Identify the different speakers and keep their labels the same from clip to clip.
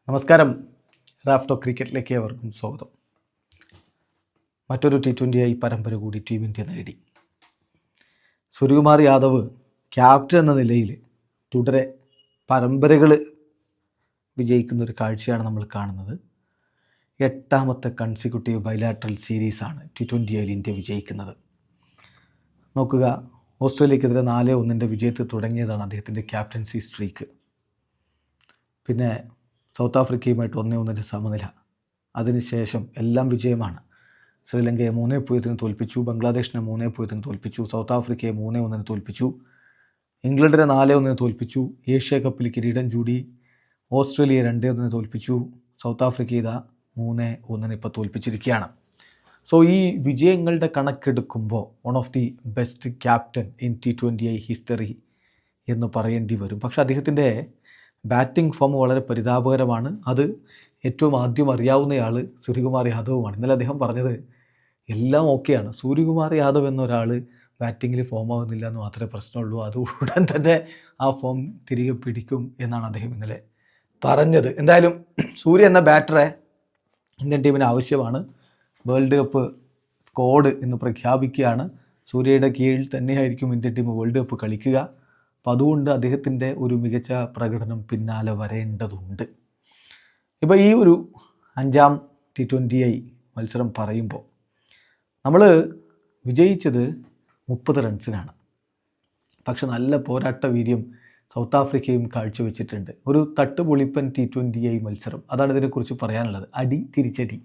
Speaker 1: നമസ്കാരം. റാഫ്റ്റോ ക്രിക്കറ്റിലേക്ക് അവർക്കും സ്വാഗതം. മറ്റൊരു T20 പരമ്പര കൂടി ടീം ഇന്ത്യ നേടി. സൂര്യകുമാർ യാദവ് ക്യാപ്റ്റൻ എന്ന നിലയിൽ തുടരെ പരമ്പരകൾ വിജയിക്കുന്നൊരു കാഴ്ചയാണ് നമ്മൾ കാണുന്നത്. 8ാമത്തെ കൺസിക്യൂട്ടീവ് ബൈലാറ്ററൽ സീരീസാണ് T20 ഇന്ത്യ വിജയിക്കുന്നത്. നോക്കുക, ഓസ്ട്രേലിയക്കെതിരെ 4-1 വിജയത്തിൽ തുടങ്ങിയതാണ് അദ്ദേഹത്തിൻ്റെ ക്യാപ്റ്റൻസി സ്ട്രീക്ക്. പിന്നെ സൗത്ത് ആഫ്രിക്കയുമായിട്ട് 1-1 സമനില. അതിനുശേഷം എല്ലാം വിജയമാണ്. ശ്രീലങ്കയെ 3-0 തോൽപ്പിച്ചു, ബംഗ്ലാദേശിനെ 3-0 തോൽപ്പിച്ചു, സൗത്ത് ആഫ്രിക്കയെ 3-1 തോൽപ്പിച്ചു, ഇംഗ്ലണ്ടിനെ 4-1 തോൽപ്പിച്ചു, ഏഷ്യ കപ്പിൽ കിരീടം ചൂടി, ഓസ്ട്രേലിയ 2-1 തോൽപ്പിച്ചു, സൗത്ത് ആഫ്രിക്ക ഇതാ 3-1 ഇപ്പോൾ തോൽപ്പിച്ചിരിക്കുകയാണ്. സോ ഈ വിജയങ്ങളുടെ കണക്കെടുക്കുമ്പോൾ one of the best captain in T20 history എന്ന് പറയേണ്ടി വരും. പക്ഷേ അദ്ദേഹത്തിൻ്റെ ബാറ്റിംഗ് ഫോം വളരെ പരിതാപകരമാണ്. അത് ഏറ്റവും ആദ്യം അറിയാവുന്നയാൾ സൂര്യകുമാർ യാദവുമാണ്. ഇന്നലെ അദ്ദേഹം പറഞ്ഞത് എല്ലാം ഓക്കെയാണ്, സൂര്യകുമാർ യാദവ് എന്നൊരാൾ ബാറ്റിങ്ങിൽ ഫോം ആവുന്നില്ല എന്ന് മാത്രമേ പ്രശ്നമുള്ളൂ, അത് ഉടൻ തന്നെ ആ ഫോം തിരികെ പിടിക്കും എന്നാണ് അദ്ദേഹം ഇന്നലെ പറഞ്ഞത്. എന്തായാലും സൂര്യ എന്ന ബാറ്ററെ ഇന്ത്യൻ ടീമിന് ആവശ്യമാണ്. വേൾഡ് കപ്പ് സ്ക്വാഡ് എന്ന് പ്രഖ്യാപിക്കുകയാണ്. സൂര്യയുടെ കീഴിൽ തന്നെയായിരിക്കും ഇന്ത്യൻ ടീം വേൾഡ് കപ്പ് കളിക്കുക. അപ്പോൾ അതുകൊണ്ട് അദ്ദേഹത്തിൻ്റെ ഒരു മികച്ച പ്രകടനം പിന്നാലെ വരേണ്ടതുണ്ട്. ഇപ്പോൾ ഈ ഒരു 5ാം T20 മത്സരം പറയുമ്പോൾ നമ്മൾ വിജയിച്ചത് 30 റൺസിനാണ്. പക്ഷെ നല്ല പോരാട്ട വീര്യം സൗത്ത് ആഫ്രിക്കയും കാഴ്ചവെച്ചിട്ടുണ്ട്. ഒരു തട്ടുപൊളിപ്പൻ T20 മത്സരം, അതാണ് ഇതിനെക്കുറിച്ച് പറയാനുള്ളത്. അടി തിരിച്ചടി,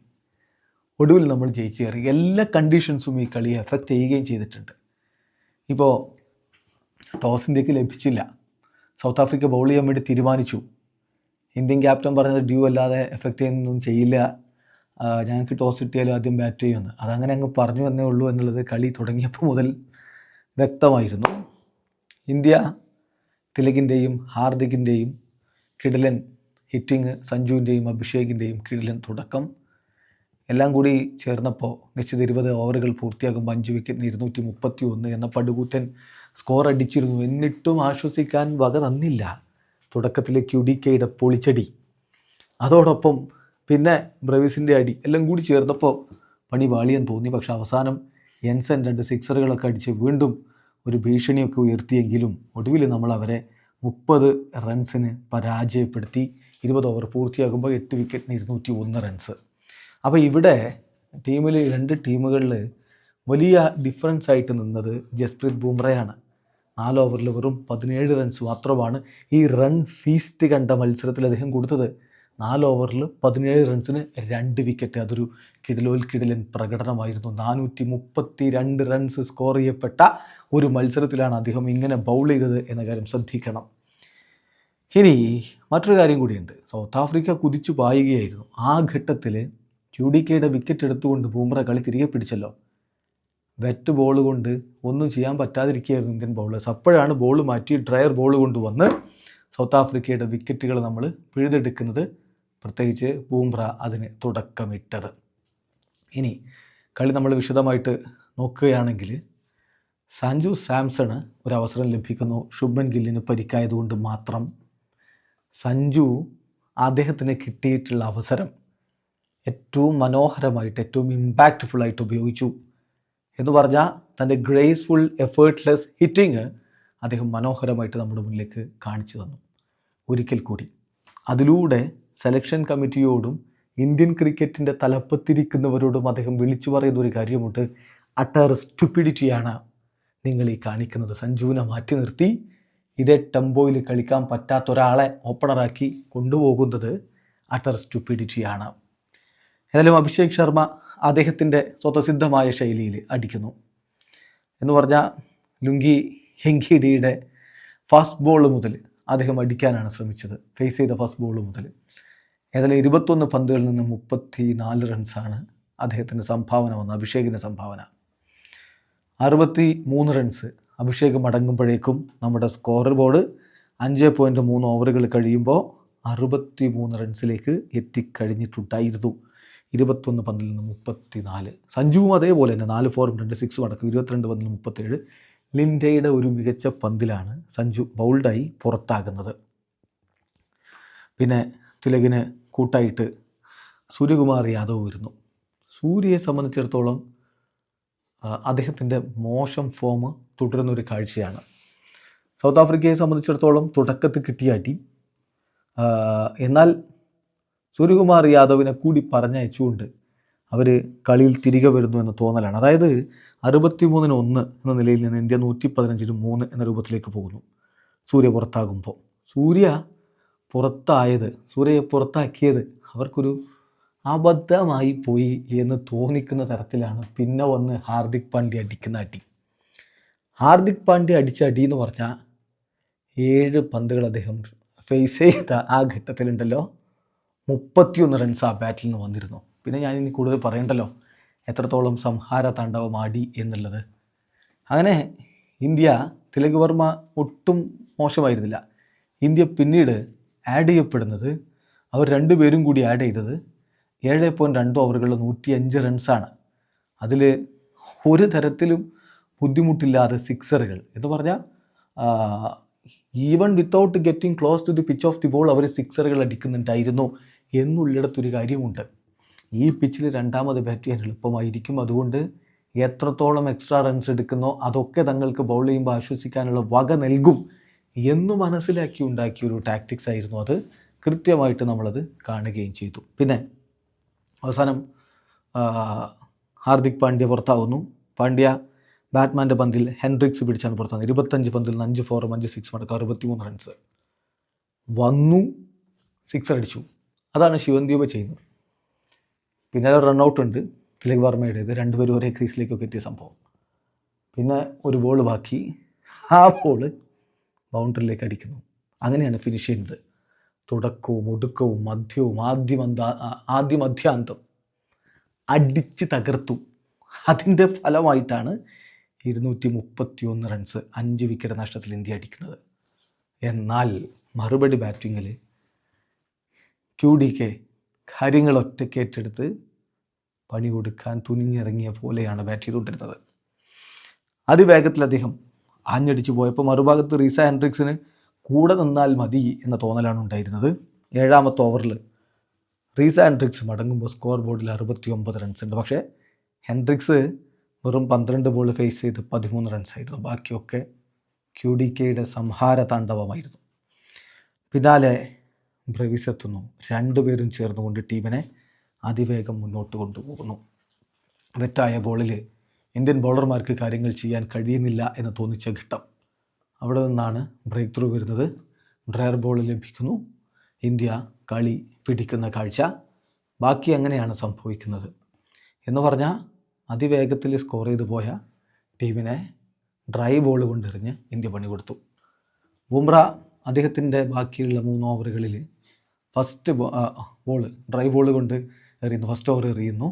Speaker 1: ഒടുവിൽ നമ്മൾ ജയിച്ചു കയറി. എല്ലാ കണ്ടീഷൻസും ഈ കളിയെ എഫക്റ്റ് ചെയ്യുകയും ചെയ്തിട്ടുണ്ട്. ഇപ്പോൾ ടോസ് ഇന്ത്യക്ക് ലഭിച്ചില്ല. സൗത്ത് ആഫ്രിക്ക ബൗൾ ചെയ്യാൻ വേണ്ടി തീരുമാനിച്ചു. ഇന്ത്യൻ ക്യാപ്റ്റൻ പറഞ്ഞത് ഡ്യൂ അല്ലാതെ എഫക്റ്റ് ചെയ്യുന്നൊന്നും ചെയ്യില്ല, ഞങ്ങൾക്ക് ടോസ് കിട്ടിയാലും ആദ്യം ബാറ്റ് ചെയ്യുമെന്ന്. അതങ്ങനെ അങ്ങ് പറഞ്ഞു എന്നേ ഉള്ളൂ എന്നുള്ളത് കളി തുടങ്ങിയപ്പോൾ മുതൽ വ്യക്തമായിരുന്നു. ഇന്ത്യ തിലകിൻ്റെയും ഹാർദിക്കിൻ്റെയും കിടിലൻ ഹിറ്റിങ്, സഞ്ജുവിൻ്റെയും അഭിഷേകിൻ്റെയും കിടിലൻ തുടക്കം എല്ലാം കൂടി ചേർന്നപ്പോൾ നിശ്ചിത 20 ഓവറുകൾ പൂർത്തിയാകുമ്പോൾ 5 വിക്കറ്റിന് 231 എന്ന പടുകൂറ്റൻ സ്കോർ അടിച്ചിരുന്നു. എന്നിട്ടും ആശ്വസിക്കാൻ വക തന്നില്ല തുടക്കത്തിലെ QDKയുടെ പൊളിച്ചടി, അതോടൊപ്പം പിന്നെ ബ്രവിസിൻ്റെ അടി, എല്ലാം കൂടി ചേർന്നപ്പോൾ പണി വാളിയെന്ന് തോന്നി. പക്ഷേ അവസാനം എൻസൺ 2 സിക്സറുകളൊക്കെ അടിച്ച് വീണ്ടും ഒരു ഭീഷണിയൊക്കെ ഉയർത്തിയെങ്കിലും ഒടുവിൽ നമ്മൾ അവരെ 30 റൺസിന് പരാജയപ്പെടുത്തി. 20 ഓവർ പൂർത്തിയാകുമ്പോൾ 8 വിക്കറ്റിന് 201 റൺസ്. അപ്പോൾ ഇവിടെ ടീമിൽ 2 ടീമുകളിൽ വലിയ ഡിഫറൻസ് ആയിട്ട് നിന്നത് ജസ്പ്രീത് ബുംറയാണ്. 4 ഓവറിൽ വെറും 17 റൺസ് മാത്രമാണ് ഈ റൺ ഫീസ്റ്റ് കണ്ട മത്സരത്തിൽ അദ്ദേഹം കൊടുത്തത്. 4 ഓവറിൽ 17 റൺസിന് 2 വിക്കറ്റ്. അതൊരു കിടിലൻ പ്രകടനമായിരുന്നു. 432 റൺസ് സ്കോർ ചെയ്യപ്പെട്ട ഒരു മത്സരത്തിലാണ് അദ്ദേഹം ഇങ്ങനെ ബൗൾ ചെയ്തത് എന്ന കാര്യം ശ്രദ്ധിക്കണം. ഇനി മറ്റൊരു കാര്യം കൂടിയുണ്ട്. സൗത്ത് ആഫ്രിക്ക കുതിച്ചു പായുകയായിരുന്നു. ആ ഘട്ടത്തിൽ QDKയുടെ വിക്കറ്റ് എടുത്തുകൊണ്ട് ബൂംറ കളി തിരികെ പിടിച്ചല്ലോ. വെറ്റ് ബോൾ കൊണ്ട് ഒന്നും ചെയ്യാൻ പറ്റാതിരിക്കുകയായിരുന്നു ഇന്ത്യൻ ബൗളേഴ്സ്. അപ്പോഴാണ് ബോൾ മാറ്റി ഡ്രയർ ബോൾ കൊണ്ടുവന്ന് സൗത്ത് ആഫ്രിക്കയുടെ വിക്കറ്റുകൾ നമ്മൾ പിഴുതെടുക്കുന്നത്, പ്രത്യേകിച്ച് ബൂംറ അതിന് തുടക്കമിട്ടത്. ഇനി കളി നമ്മൾ വിശദമായിട്ട് നോക്കുകയാണെങ്കിൽ സഞ്ജു സാംസണ് ഒരു അവസരം ലഭിക്കുന്നു. ശുഭ്മൻ ഗില്ലിന് പരിക്കായതുകൊണ്ട് മാത്രം സഞ്ജു അദ്ദേഹത്തിന് കിട്ടിയിട്ടുള്ള അവസരം ഏറ്റവും മനോഹരമായിട്ട്, ഏറ്റവും ഇമ്പാക്റ്റ്ഫുള്ളായിട്ട് ഉപയോഗിച്ചു എന്ന് പറഞ്ഞാൽ തൻ്റെ ഗ്രേസ്ഫുൾ എഫേർട്ട്ലെസ് ഹിറ്റിങ് അദ്ദേഹം മനോഹരമായിട്ട് നമ്മുടെ മുന്നിലേക്ക് കാണിച്ചു തന്നു. ഒരിക്കൽ കൂടി അതിലൂടെ സെലക്ഷൻ കമ്മിറ്റിയോടും ഇന്ത്യൻ ക്രിക്കറ്റിൻ്റെ തലപ്പത്തിരിക്കുന്നവരോടും അദ്ദേഹം വിളിച്ചു പറയുന്ന ഒരു കാര്യമുണ്ട്. അട്ടർ സ്റ്റുപ്പിഡിറ്റിയാണ് നിങ്ങൾ ഈ കാണിക്കുന്നത്. സഞ്ജുവിനെ മാറ്റി നിർത്തി ഇതേ ടെമ്പോയിൽ കളിക്കാൻ പറ്റാത്ത ഒരാളെ ഓപ്പണറാക്കി കൊണ്ടുപോകുന്നത് അട്ടർ സ്റ്റുപ്പിഡിറ്റിയാണ്. ഏതായാലും അഭിഷേക് ശർമ്മ അദ്ദേഹത്തിൻ്റെ സ്വതസിദ്ധമായ ശൈലിയിൽ അടിക്കുന്നു. എന്ന് പറഞ്ഞാൽ ലുങ്കി ഹെങ്കിഡിയുടെ ഫാസ്റ്റ് ബോൾ മുതൽ അദ്ദേഹം അടിക്കാനാണ് ശ്രമിച്ചത്. ഫേസ് ചെയ്ത ഫാസ്റ്റ് ബോൾ മുതൽ ഏതായാലും 21 പന്തുകളിൽ നിന്ന് 34 റൺസാണ് അദ്ദേഹത്തിൻ്റെ സംഭാവന വന്നത്, അഭിഷേകിൻ്റെ സംഭാവന. 63 റൺസ് അഭിഷേക് മടങ്ങുമ്പോഴേക്കും നമ്മുടെ സ്കോർ ബോർഡ് 5.3 ഓവറുകൾ കഴിയുമ്പോൾ 63 റൺസിലേക്ക് എത്തിക്കഴിഞ്ഞിട്ടുണ്ടായിരുന്നു. 21 പന്തിൽ നിന്ന് 34. സഞ്ജുവും അതേപോലെ തന്നെ 4 4 2 6 അടക്കം 22 പന്തിൽ 37. ലിൻഡയുടെ ഒരു മികച്ച പന്തിലാണ് സഞ്ജു ബൗൾഡായി പുറത്താകുന്നത്. പിന്നെ തിലകിന് കൂട്ടായിട്ട് സൂര്യകുമാർ യാദവ് വരുന്നു. സൂര്യയെ സംബന്ധിച്ചിടത്തോളം അദ്ദേഹത്തിൻ്റെ മോശം ഫോം തുടരുന്നൊരു കാഴ്ചയാണ്. സൗത്ത് ആഫ്രിക്കയെ സംബന്ധിച്ചിടത്തോളം തുടക്കത്തിൽ കിട്ടിയ അടി, എന്നാൽ സൂര്യകുമാർ യാദവിനെ കൂടി പറഞ്ഞയച്ചുകൊണ്ട് അവർ കളിയിൽ തിരികെ വരുന്നു എന്ന തോന്നലാണ്. അതായത് 63-1 എന്ന നിലയിൽ നിന്ന് ഇന്ത്യ 115-3 എന്ന രൂപത്തിലേക്ക് പോകുന്നു സൂര്യ പുറത്താകുമ്പോൾ. സൂര്യയെ പുറത്താക്കിയത് അവർക്കൊരു അബദ്ധമായി പോയി എന്ന് തോന്നിക്കുന്ന തരത്തിലാണ് പിന്നെ വന്ന് ഹാർദിക് പാണ്ഡ്യ അടിക്കുന്ന അടി. ഹാർദിക് പാണ്ഡ്യ അടിച്ച അടി എന്ന് പറഞ്ഞാൽ 7 പന്തുകൾ അദ്ദേഹം ഫേസ് ചെയ്ത ആ ഘട്ടത്തിലുണ്ടല്ലോ 31 റൺസ് ആ ബാറ്റിൽ നിന്ന് വന്നിരുന്നു. പിന്നെ ഞാനിനി കൂടുതൽ പറയണ്ടല്ലോ എത്രത്തോളം സംഹാര താണ്ഡവമാടി എന്നുള്ളത്. അങ്ങനെ ഇന്ത്യ, തിലക് വർമ്മ ഒട്ടും മോശമായിരുന്നില്ല. ഇന്ത്യ പിന്നീട് ആഡ് ചെയ്യപ്പെടുന്നത്, അവർ രണ്ടുപേരും കൂടി ആഡ് ചെയ്തത് 7.2 ഓവറുകളിൽ 105 റൺസാണ്. അതിൽ ഒരു തരത്തിലും ബുദ്ധിമുട്ടില്ലാതെ സിക്സറുകൾ എന്ന് പറഞ്ഞാൽ even without getting close to the pitch of the ball അവർ സിക്സറുകൾ അടിക്കുന്നുണ്ടായിരുന്നു എന്നുള്ളിടത്തൊരു കാര്യമുണ്ട്. ഈ പിച്ചിൽ രണ്ടാമത് ബാറ്റ് ചെയ്യാൻ എളുപ്പമായിരിക്കും. അതുകൊണ്ട് എത്രത്തോളം എക്സ്ട്രാ റൺസ് എടുക്കുന്നോ അതൊക്കെ തങ്ങൾക്ക് ബൗൾ ചെയ്യുമ്പോൾ ആശ്വസിക്കാനുള്ള വക നൽകും എന്ന് മനസ്സിലാക്കി ഉണ്ടാക്കിയൊരു ടാക്ടിക്സ് ആയിരുന്നു അത്. കൃത്യമായിട്ട് നമ്മളത് കാണുകയും ചെയ്തു. പിന്നെ അവസാനം ഹാർദിക് പാണ്ഡ്യ പുറത്താവുന്നു. പാണ്ഡ്യ ബാറ്റ്മാൻ്റെ പന്തിൽ ഹെൻഡ്രിക്സ് പിടിച്ചാണ് പുറത്താകുന്നത്. 25 പന്തിൽ 5 4 5 6 അടക്കം 63 റൺസ് വന്നു. സിക്സർ അടിച്ചു. അതാണ് ശിവൻ ദ്യൂബ ചെയ്യുന്നത്. പിന്നെ റൺഔട്ട് ഉണ്ട് തിലക് വർമ്മയുടേത്. രണ്ടുപേരും ഒരേ ക്രീസിലേക്കൊക്കെ എത്തിയ സംഭവം. പിന്നെ ഒരു ബോൾ ബാക്കി. ആ ബോള് ബൗണ്ടറിയിലേക്ക് അടിക്കുന്നു. അങ്ങനെയാണ് ഫിനിഷ് ചെയ്യുന്നത്. തുടക്കവും ഒടുക്കവും മധ്യവും ആദ്യമധ്യാന്തം അടിച്ച് തകർത്തു. അതിൻ്റെ ഫലമായിട്ടാണ് 231 റൺസ് 5 വിക്കറ്റ് നഷ്ടത്തിൽ ഇന്ത്യ അടിക്കുന്നത്. എന്നാൽ മറുപടി ബാറ്റിങ്ങിൽ QDK കാര്യങ്ങൾ ഒറ്റയ്ക്ക് ഏറ്റെടുത്ത് പണി കൊടുക്കാൻ തുനിഞ്ഞിറങ്ങിയ പോലെയാണ് ബാറ്റ് ചെയ്തുകൊണ്ടിരുന്നത്. അതിവേഗത്തിൽ അദ്ദേഹം ആഞ്ഞടിച്ചു പോയപ്പോൾ മറുഭാഗത്ത് റീസ ഹെൻഡ്രിക്സിന് കൂടെ നിന്നാൽ മതി എന്ന തോന്നലാണ് ഉണ്ടായിരുന്നത്. 7ാമത്തെ ഓവറിൽ റീസ ഹെൻഡ്രിക്സ് മടങ്ങുമ്പോൾ സ്കോർ ബോർഡിൽ 69 റൺസ് ഉണ്ട്. പക്ഷേ ഹെൻഡ്രിക്സ് വെറും 12 ബോൾ ഫേസ് ചെയ്ത് 13 റൺസായിരുന്നു. ബാക്കിയൊക്കെ QDKയുടെ സംഹാര താണ്ഡവമായിരുന്നു. പിന്നാലെ ബ്രെവിസ് എത്തുന്നു. രണ്ടുപേരും ചേർന്നുകൊണ്ട് ടീമിനെ അതിവേഗം മുന്നോട്ട് കൊണ്ടുപോകുന്നു. വെറ്റായ ബോളിൽ ഇന്ത്യൻ ബൗളർമാർക്ക് കാര്യങ്ങൾ ചെയ്യാൻ കഴിയുന്നില്ല എന്ന് തോന്നിച്ച ഘട്ടം. അവിടെ നിന്നാണ് ബ്രേക്ക് ത്രൂ വരുന്നത്. ഡ്രയർ ബോൾ ലഭിക്കുന്നു. ഇന്ത്യ കളി പിടിക്കുന്ന കാഴ്ച. ബാക്കി അങ്ങനെയാണ് സംഭവിക്കുന്നത് എന്ന് പറഞ്ഞാൽ അതിവേഗത്തിൽ സ്കോർ ചെയ്തു പോയ ടീമിനെ ഡ്രൈ ബോൾ കൊണ്ടെറിഞ്ഞ് ഇന്ത്യ പണി കൊടുത്തു. ബുംറ അദ്ദേഹത്തിൻ്റെ ബാക്കിയുള്ള 3 ഓവറുകളിൽ ഫസ്റ്റ് ബോൾ ഡ്രൈ ബോൾ കൊണ്ട് എറിയുന്നു. ഫസ്റ്റ് ഓവർ എറിയുന്നു.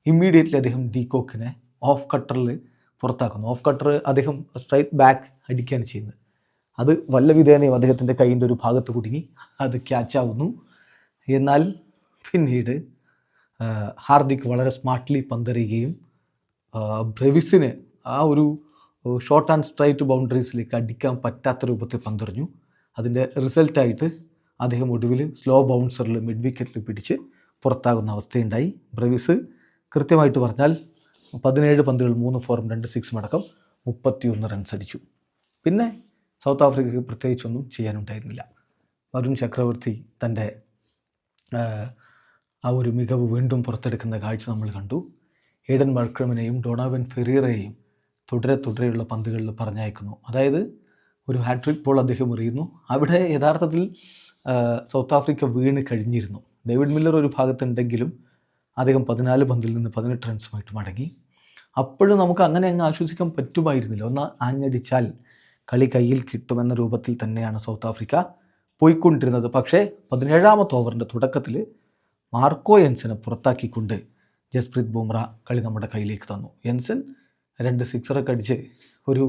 Speaker 1: ഇമ്മീഡിയറ്റ്ലി അദ്ദേഹം ഡീകോക്കിനെ ഓഫ് കട്ടറിൽ പുറത്താക്കുന്നു. ഓഫ് കട്ടർ അദ്ദേഹം സ്ട്രൈറ്റ് ബാക്ക് അടിക്കുകയാണ് ചെയ്യുന്നത്. അത് വല്ല വിധേനയും അദ്ദേഹത്തിൻ്റെ കൈയിൻ്റെ ഒരു ഭാഗത്ത് കുടുങ്ങി അത് ക്യാച്ചാവുന്നു. എന്നാൽ പിന്നീട് ഹാർദിക് വളരെ സ്മാർട്ട്ലി പന്തെറിയുകയും ബ്രെവിസിന് ആ ഒരു ഷോർട്ട് ആൻഡ് സ്ട്രൈറ്റ് ബൗണ്ടറീസിലേക്ക് അടിക്കാൻ പറ്റാത്ത രൂപത്തിൽ പന്തെറിഞ്ഞു. അതിൻ്റെ റിസൾട്ടായിട്ട് അദ്ദേഹം ഒടുവിൽ സ്ലോ ബൗൺസറിൽ മിഡ് വിക്കറ്റിൽ പിടിച്ച് പുറത്താകുന്ന അവസ്ഥയുണ്ടായി. ബ്രെവിസ് കൃത്യമായിട്ട് പറഞ്ഞാൽ 17 പന്തുകൾ 3 4 2 6 അടക്കം 31 റൺസ് അടിച്ചു. പിന്നെ സൗത്ത് ആഫ്രിക്കയ്ക്ക് പ്രത്യേകിച്ചൊന്നും ചെയ്യാനുണ്ടായിരുന്നില്ല. വരുൺ ചക്രവർത്തി തൻ്റെ ആ ഒരു മികവ് വീണ്ടും പുറത്തെടുക്കുന്ന കാഴ്ച നമ്മൾ കണ്ടു. ഏഡൻ മർക്രമിനെയും ഡൊണാവൻ ഫെറീറയെയും തുടരെയുള്ള പന്തുകളിൽ പറഞ്ഞയക്കുന്നു. അതായത് ഒരു ഹാട്രിക് ബോൾ അദ്ദേഹം എറിയുന്നു. അവിടെ യഥാർത്ഥത്തിൽ സൗത്ത് ആഫ്രിക്ക വീണ് കഴിഞ്ഞിരുന്നു. ഡേവിഡ് മില്ലർ ഒരു ഭാഗത്തുണ്ടെങ്കിലും അദ്ദേഹം 14 പന്തിൽ നിന്ന് 18 റൺസുമായിട്ട് മടങ്ങി. അപ്പോഴും നമുക്ക് അങ്ങനെ അങ്ങ് ആശ്വസിക്കാൻ പറ്റുമായിരുന്നില്ല. ഒന്ന് ആഞ്ഞടിച്ചാൽ കളി കയ്യിൽ കിട്ടുമെന്ന രൂപത്തിൽ തന്നെയാണ് സൗത്ത് ആഫ്രിക്ക പോയിക്കൊണ്ടിരുന്നത്. പക്ഷേ 17ാമത്തെ ഓവറിൻ്റെ തുടക്കത്തിൽ മാർക്കോ യെൻസനെ പുറത്താക്കിക്കൊണ്ട് ജസ്പ്രീത് ബുംറ കളി നമ്മുടെ കയ്യിലേക്ക് തന്നു. യെൻസൻ 2 സിക്സറൊക്കെ അടിച്ച് ഒരു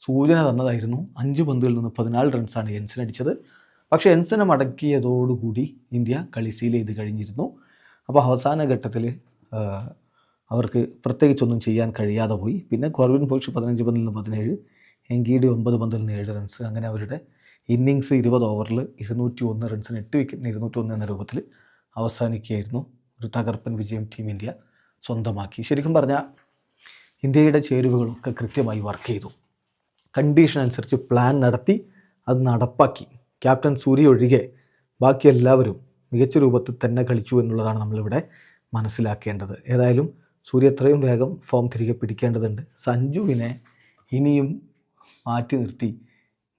Speaker 1: സൂചന തന്നതായിരുന്നു. 5 പന്തുകളിൽ നിന്ന് 14 റൺസാണ് യെൻസൻ അടിച്ചത്. പക്ഷേ യെൻസനെ മടക്കിയതോടുകൂടി ഇന്ത്യ കളി സീൽ ചെയ്ത് കഴിഞ്ഞിരുന്നു. അപ്പോൾ അവസാന ഘട്ടത്തിൽ അവർക്ക് പ്രത്യേകിച്ചൊന്നും ചെയ്യാൻ കഴിയാതെ പോയി. പിന്നെ കോർവിൻ ബോഷ് 15 പന്തിൽ നിന്ന് 17, എങ്കീഡി 9 പന്തിൽ നിന്ന് 7 റൺസ്. അങ്ങനെ അവരുടെ ഇന്നിങ്സ് 20 ഓവറിൽ 201 റൺസിന് 8 വിക്കറ്റിന് 201 എന്ന രൂപത്തിൽ അവസാനിക്കുകയായിരുന്നു. ഒരു തകർപ്പൻ വിജയം ടീം ഇന്ത്യ സ്വന്തമാക്കി. ശരിക്കും പറഞ്ഞാൽ ഇന്ത്യയുടെ ചേരുവകളൊക്കെ കൃത്യമായി വർക്ക് ചെയ്തു. കണ്ടീഷൻ അനുസരിച്ച് പ്ലാൻ നടത്തി അത് നടപ്പാക്കി. ക്യാപ്റ്റൻ സൂര്യ ഒഴികെ ബാക്കി എല്ലാവരും മികച്ച രൂപത്തിൽ തന്നെ കളിച്ചു എന്നുള്ളതാണ് നമ്മളിവിടെ മനസ്സിലാക്കേണ്ടത്. ഏതായാലും സൂര്യ എത്രയും വേഗം ഫോം തിരികെ പിടിക്കേണ്ടതുണ്ട്. സഞ്ജുവിനെ ഇനിയും മാറ്റി നിർത്തി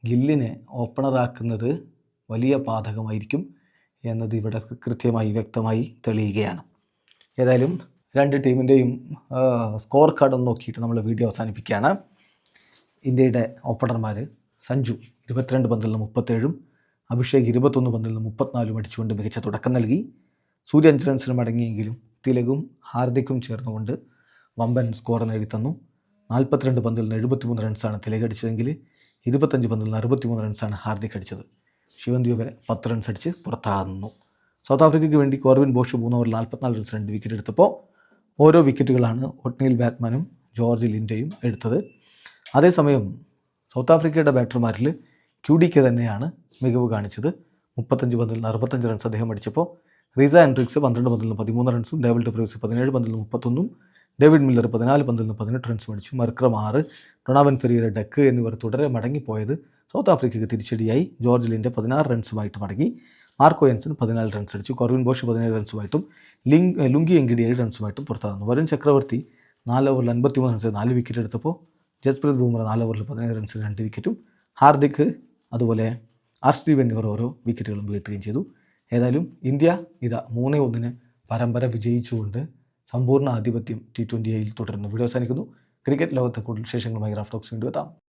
Speaker 1: ഗില്ലിനെ ഓപ്പണറാക്കുന്നത് വലിയ ബാധകമായിരിക്കും എന്നത് ഇവിടെ കൃത്യമായി വ്യക്തമായി തെളിയുകയാണ്. ഏതായാലും രണ്ട് ടീമിൻ്റെയും സ്കോർ കാർഡ് നോക്കിയിട്ട് നമ്മൾ വീഡിയോ അവസാനിപ്പിക്കുകയാണ്. ഇന്ത്യയുടെ ഓപ്പണർമാർ സഞ്ജു 22 പന്തിൽ നിന്ന് 37, അഭിഷേക് 21 പന്തിൽ നിന്ന് 34 അടിച്ചുകൊണ്ട് മികച്ച തുടക്കം നൽകി. സൂര്യ 5 റൺസിന് മടങ്ങിയെങ്കിലും തിലകും ഹാർദിക്കും ചേർന്നുകൊണ്ട് വമ്പൻ സ്കോർ നേടിത്തന്നു. 42 പന്തിൽ നിന്ന് 73 റൺസാണ് തിലക് അടിച്ചതെങ്കിൽ 25 പന്തിൽ നിന്ന് 63 റൺസാണ് ഹാർദിക് അടിച്ചത്. ശിവൻ ദ്യൂബെ 10 റൺസ് അടിച്ച് പുറത്താകുന്നു. സൗത്ത് ആഫ്രിക്കയ്ക്ക് വേണ്ടി കോർവിൻ ബോഷ് 3 ഓവറിൽ 44 റൺസ് 2 വിക്കറ്റ് എടുത്തപ്പോൾ ഓരോ വിക്കറ്റുകളാണ് ഒട്നീൽ ബാറ്റ്മാനും ജോർജ് ലിൻഡയും എടുത്തത്. അതേസമയം സൗത്ത് ആഫ്രിക്കയുടെ ബാറ്റർമാരിൽ QDK തന്നെയാണ് മികവ് കാണിച്ചത്. 35 പന്തിൽ നിന്ന് 65 റൺസ് അദ്ദേഹം അടിച്ചപ്പോൾ റീസ ഹെൻഡ്രിക്സ് 12 പന്തിൽ നിന്ന് 13 റൺസും, ഡേവിഡ് ഡുപ്രവിസ് 17 പന്തിൽ നിന്ന് 31, ഡേവിഡ് മില്ലർ 14 പന്തിൽ നിന്ന് 18 റൺസും അടിച്ചു. മർക്രം 6, ഡൊണാവൻ ഫെരീര, ഡക്ക് എന്നിവർ തുടരെ മടങ്ങിപ്പോയത് സൗത്ത് ആഫ്രിക്കയ്ക്ക് തിരിച്ചടിയായി. ജോർജ് ലിൻഡെ 16 റൺസുമായിട്ട് മടങ്ങി. മാർക്കോ യൻസൺ 14 റൺസ് അടിച്ചു. കോർവിൻ ബോഷ് 17 റൺസുമായിട്ടും ലുങ്കി എങ്കിഡി 7 റൺസുമായിട്ടും പുറത്താകുന്നു. വരുൺ ചക്രവർത്തി 4 ഓവറിൽ 53 റൺസ് 4 വിക്കറ്റ് എടുത്തപ്പോൾ ജസ്പ്രീത് ബുംറ 4 ഓവറിൽ 17 റൺസിന് 2 വിക്കറ്റും, ഹാർദിക് അതുപോലെ അർഷ്ദീപ് എന്നിവർ ഓരോ വിക്കറ്റുകളും വീഴ്ത്തുകയും ചെയ്തു. ഏതായാലും ഇന്ത്യ 3-1 പരമ്പര വിജയിച്ചുകൊണ്ട് സമ്പൂർണ്ണ ആധിപത്യം T20 തുടരുന്നു. വീഡിയോ അവസാനിക്കുന്നു. ക്രിക്കറ്റ് ലോകത്തെ കൂടുതൽ വിശേഷങ്ങളുമായി റാഫ് ടോക്സ് വീണ്ടും എത്താം.